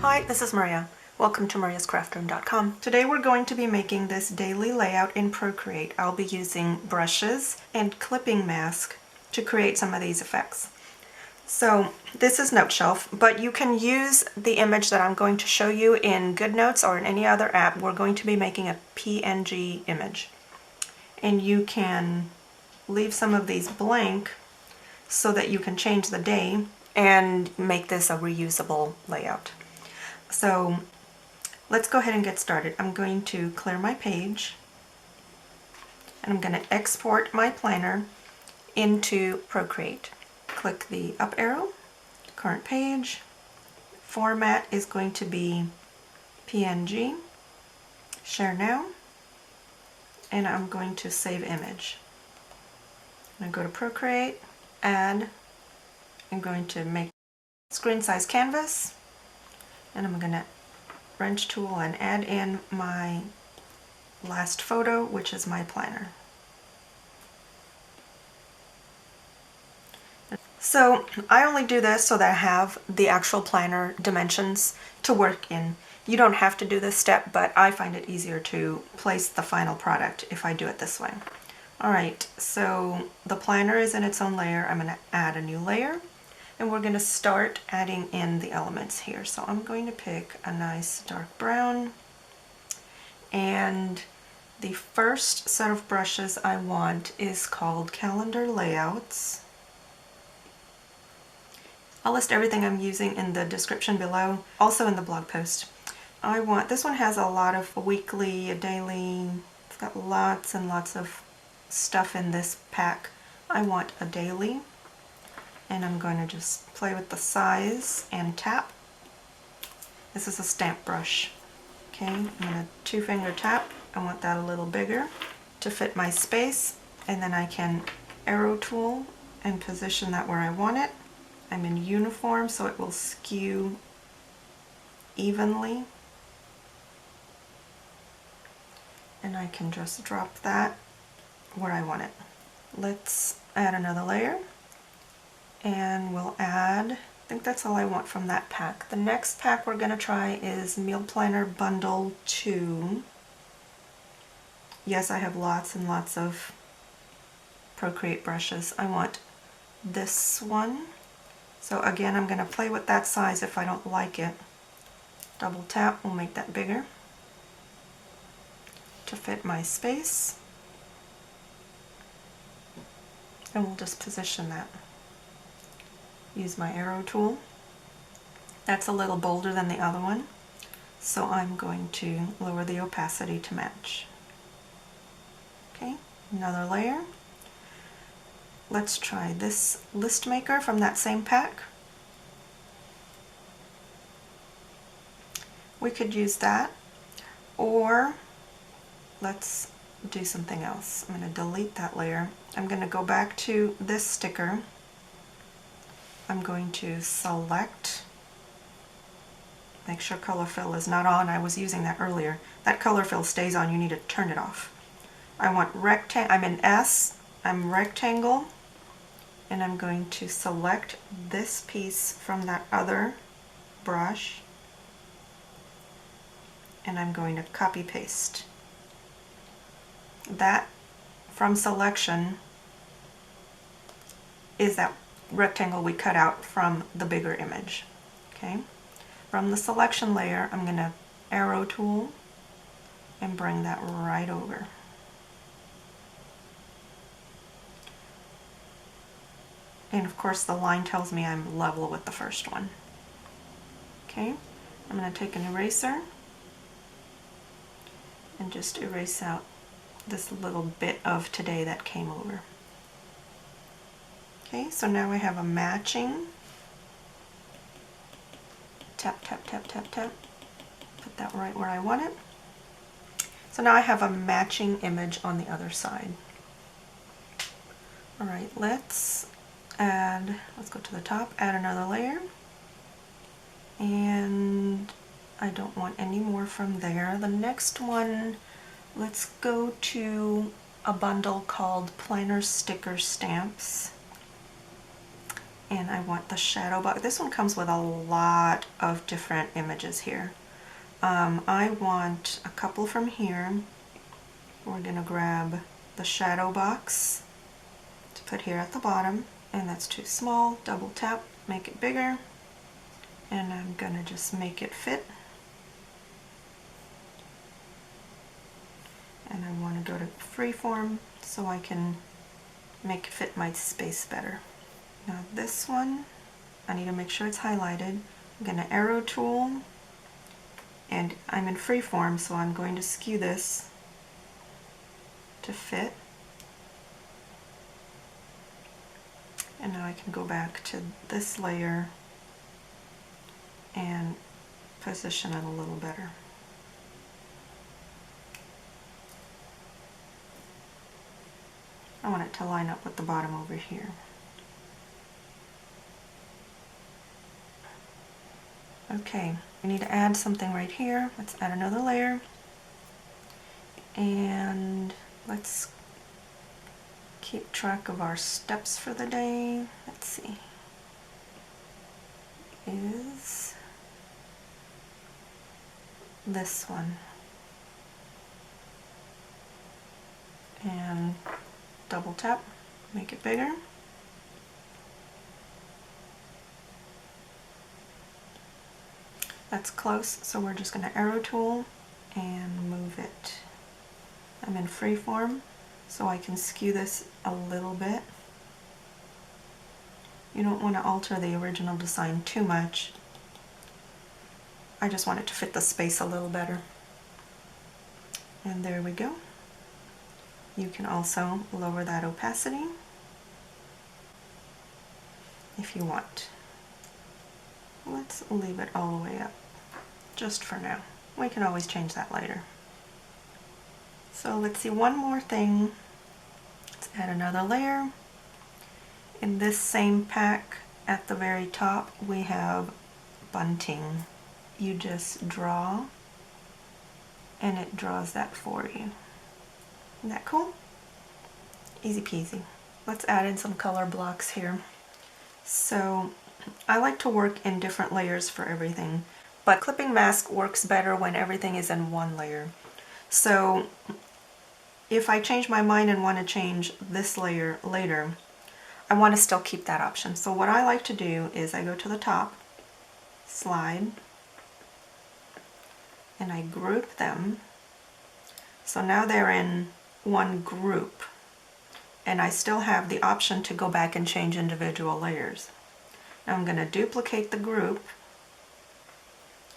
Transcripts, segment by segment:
Hi, this is Maria. Welcome to mariascraftroom.com. Today we're going to be making this daily layout in Procreate. I'll be using brushes and clipping mask to create some of these effects. So this is Noteshelf, but you can use the image that I'm going to show you in GoodNotes or in any other app. We're going to be making a PNG image. And you can leave some of these blank so that you can change the day and make this a reusable layout. So let's go ahead and get started. I'm going to clear my page and I'm going to export my planner into Procreate. Click the up arrow, current page. Format is going to be PNG, share now, and I'm going to save image. I'm going to go to Procreate, add, I'm going to make screen size canvas, and I'm going to wrench tool and add in my last photo, which is my planner. So I only do this so that I have the actual planner dimensions to work in. You don't have to do this step, but I find it easier to place the final product if I do it this way. Alright, so the planner is in its own layer. I'm going to add a new layer. And we're going to start adding in the elements here. So I'm going to pick a nice dark brown. And the first set of brushes I want is called Calendar Layouts. I'll list everything I'm using in the description below, also in the blog post. This one has a lot of weekly, daily, it's got lots and lots of stuff in this pack. I want a daily. And I'm going to just play with the size and tap. This is a stamp brush. Okay, I'm going to two-finger tap. I want that a little bigger to fit my space, and then I can arrow tool and position that where I want it. I'm in uniform, so it will skew evenly. And I can just drop that where I want it. Let's add another layer. And we'll add, I think that's all I want from that pack. The next pack we're going to try is Meal Planner Bundle 2. Yes, I have lots and lots of Procreate brushes. I want this one. So again, I'm going to play with that size if I don't like it. Double tap will make that bigger to fit my space. And we'll just position that. Use my arrow tool. That's a little bolder than the other one, so I'm going to lower the opacity to match. Okay, another layer. Let's try this list maker from that same pack. We could use that, or let's do something else. I'm going to delete that layer. I'm going to go back to this sticker. I'm going to select, make sure color fill is not on. I was using that earlier. That color fill stays on, you need to turn it off. I want rectangle, I'm in S, I'm rectangle, and I'm going to select this piece from that other brush, and I'm going to copy paste. That from selection is that rectangle we cut out from the bigger image. Okay, from the selection layer I'm going to arrow tool and bring that right over. And of course the line tells me I'm level with the first one. Okay, I'm going to take an eraser and just erase out this little bit of today that came over. Okay, so now I have a matching, tap, tap, tap, tap, tap, put that right where I want it. So now I have a matching image on the other side. Alright, let's go to the top, add another layer, and I don't want any more from there. The next one, let's go to a bundle called Planner Sticker Stamps. and I want the shadow box. This one comes with a lot of different images here. I want a couple from here. We're gonna grab the shadow box to put here at the bottom, and that's too small. Double tap, make it bigger, and I'm gonna just make it fit. And I want to go to freeform so I can make it fit my space better. Now this one, I need to make sure it's highlighted. I'm going to arrow tool, and I'm in freeform, so I'm going to skew this to fit. And now I can go back to this layer and position it a little better. I want it to line up with the bottom over here. Okay, we need to add something right here. Let's add another layer. And let's keep track of our steps for the day. Let's see. Is this one. And double tap, make it bigger. That's close, so we're just going to arrow tool and move it. I'm in freeform, so I can skew this a little bit. You don't want to alter the original design too much. I just want it to fit the space a little better. And there we go. You can also lower that opacity if you want. Let's leave it all the way up, just for now. We can always change that later. So let's see, one more thing. Let's add another layer. In this same pack, at the very top, we have bunting. You just draw, and it draws that for you. Isn't that cool? Easy peasy. Let's add in some color blocks here. So I like to work in different layers for everything, but clipping mask works better when everything is in one layer. So if I change my mind and want to change this layer later, I want to still keep that option. So what I like to do is I go to the top, slide, and I group them. So now they're in one group, and I still have the option to go back and change individual layers. Now I'm going to duplicate the group,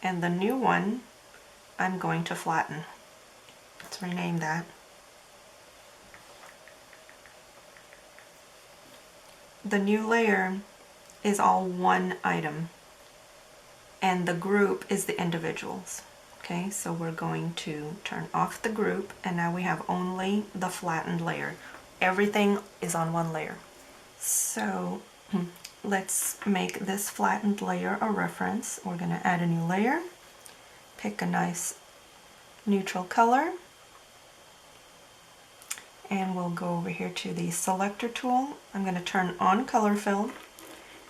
and the new one I'm going to flatten. Let's rename that. The new layer is all one item, and the group is the individuals. Okay, so we're going to turn off the group, and now we have only the flattened layer. Everything is on one layer. So let's make this flattened layer a reference. We're going to add a new layer, pick a nice neutral color, and we'll go over here to the selector tool. I'm going to turn on color fill,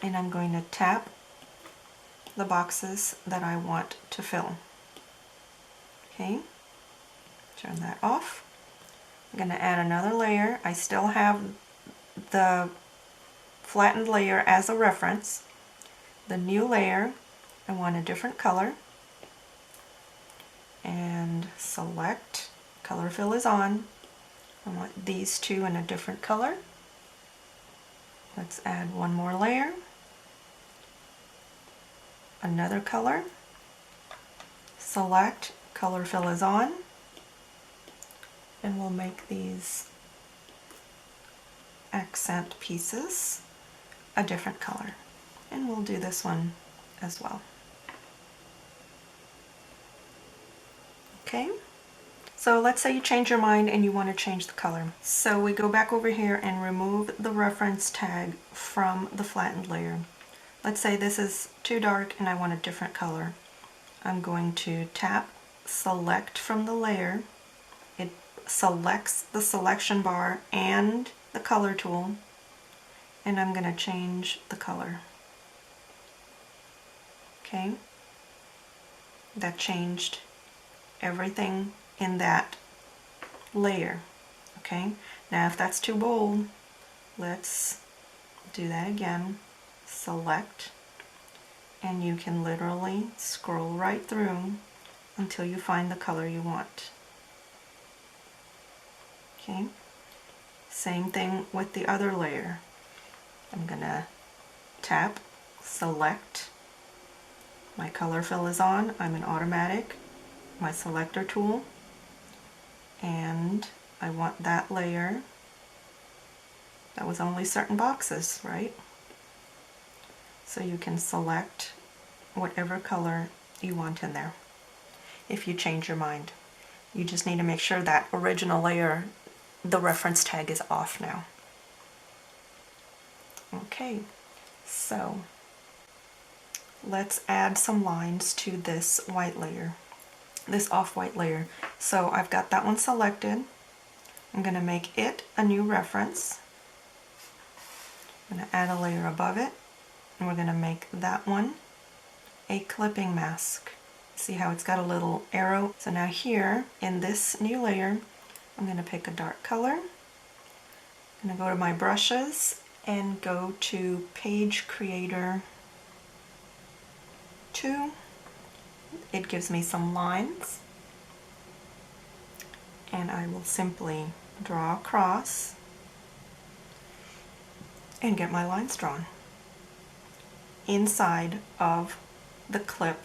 and I'm going to tap the boxes that I want to fill. Okay, turn that off. I'm going to add another layer. I still have the flattened layer as a reference. The new layer, I want a different color, and select, color fill is on. I want these two in a different color. Let's add one more layer, another color, select, color fill is on, and we'll make these accent pieces a different color. And we'll do this one as well. Okay, so let's say you change your mind and you want to change the color. So we go back over here and remove the reference tag from the flattened layer. Let's say this is too dark and I want a different color. I'm going to tap select from the layer. It selects the selection bar and the color tool, and I'm going to change the color. Okay, that changed everything in that layer. Okay, now if that's too bold, let's do that again. Select, and you can literally scroll right through until you find the color you want. Okay, same thing with the other layer. I'm gonna tap, select, my color fill is on, I'm in automatic, my selector tool, and I want that layer. That was only certain boxes, right? So you can select whatever color you want in there if you change your mind. You just need to make sure that original layer, the reference tag is off now. Okay, so let's add some lines to this white layer, this off-white layer. So I've got that one selected. I'm going to make it a new reference. I'm going to add a layer above it, and we're going to make that one a clipping mask. See how it's got a little arrow? So now here in this new layer, I'm going to pick a dark color. I'm going to go to my brushes and go to Page Creator 2. It gives me some lines, and I will simply draw across and get my lines drawn inside of the clip,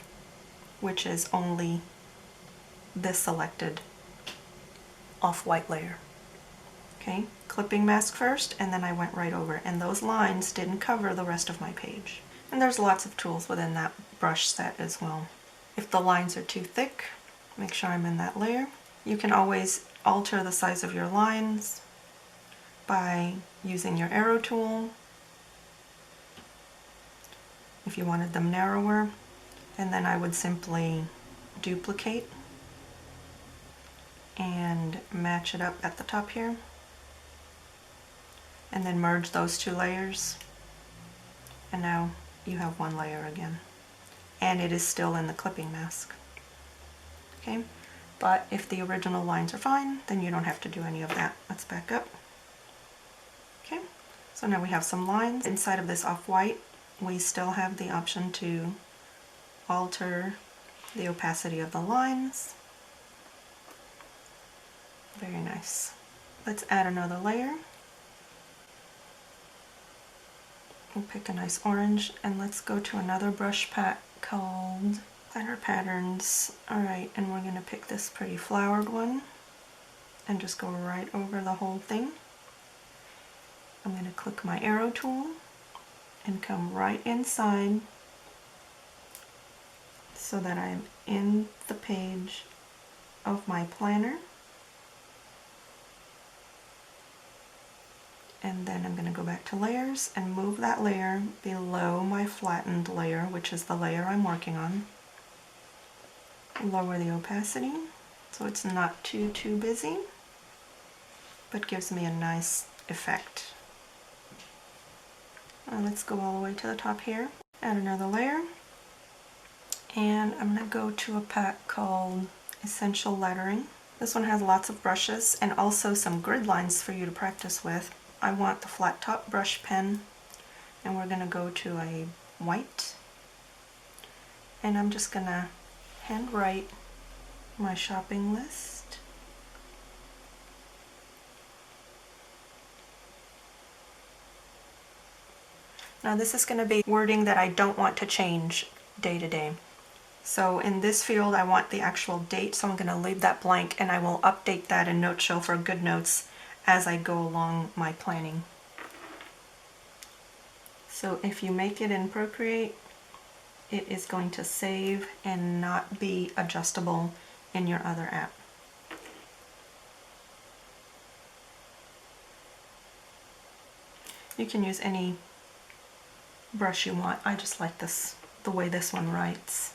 which is only this selected off-white layer. Okay, clipping mask first, and then I went right over, and those lines didn't cover the rest of my page. And there's lots of tools within that brush set as well. If the lines are too thick, make sure I'm in that layer. You can always alter the size of your lines by using your arrow tool if you wanted them narrower, and then I would simply duplicate and match it up at the top here, and then merge those two layers, and now you have one layer again, and it is still in the clipping mask. Okay, but if the original lines are fine, then you don't have to do any of that. Let's back up. Okay, so now we have some lines inside of this off-white. We still have the option to alter the opacity of the lines. Very nice. Let's add another layer. We'll pick a nice orange, and let's go to another brush pack called Planner Patterns. Alright, and we're going to pick this pretty flowered one and just go right over the whole thing. I'm going to click my arrow tool and come right inside so that I'm in the page of my planner. And then I'm going to go back to layers and move that layer below my flattened layer, which is the layer I'm working on. Lower the opacity so it's not too busy, but gives me a nice effect. Let's go all the way to the top here. Add another layer, and I'm going to go to a pack called Essential Lettering. This one has lots of brushes and also some grid lines for you to practice with. I want the flat top brush pen, and we're going to go to a white, and I'm just going to handwrite my shopping list. Now this is going to be wording that I don't want to change day to day. So in this field I want the actual date, so I'm going to leave that blank, and I will update that in Noteshelf or GoodNotes as I go along my planning. So if you make it in Procreate, it is going to save and not be adjustable in your other app. You can use any brush you want. I just like this, the way this one writes.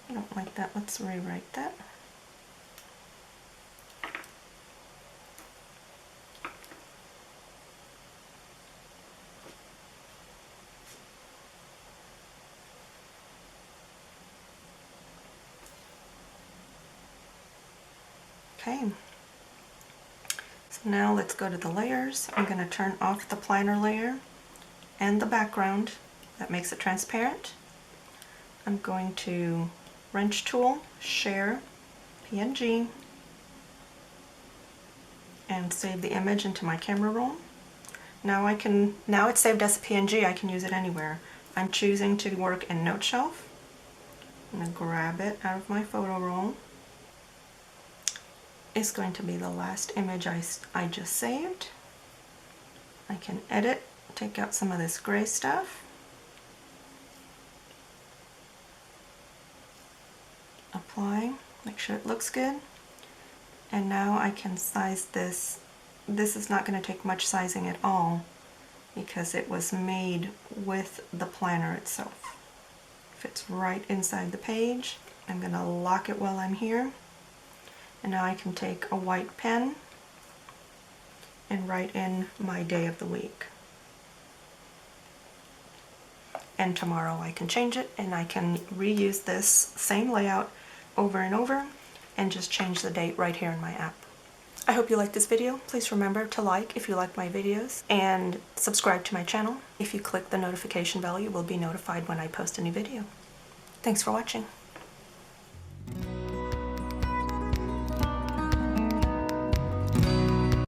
I don't like that. Let's rewrite that. Okay. So now let's go to the layers. I'm going to turn off the planner layer and the background. That makes it transparent. I'm going to wrench tool, share, PNG, and save the image into my camera roll. Now it's saved as a PNG, I can use it anywhere. I'm choosing to work in Noteshelf. I'm going to grab it out of my photo roll. It's going to be the last image I just saved. I can edit, take out some of this gray stuff. Apply, make sure it looks good. And now I can size this. This is not going to take much sizing at all because it was made with the planner itself. Fits right inside the page. I'm going to lock it while I'm here. And now I can take a white pen and write in my day of the week. And tomorrow I can change it and I can reuse this same layout over and over and just change the date right here in my app. I hope you liked this video. Please remember to like if you like my videos and subscribe to my channel. If you click the notification bell, you will be notified when I post a new video. Thanks for watching.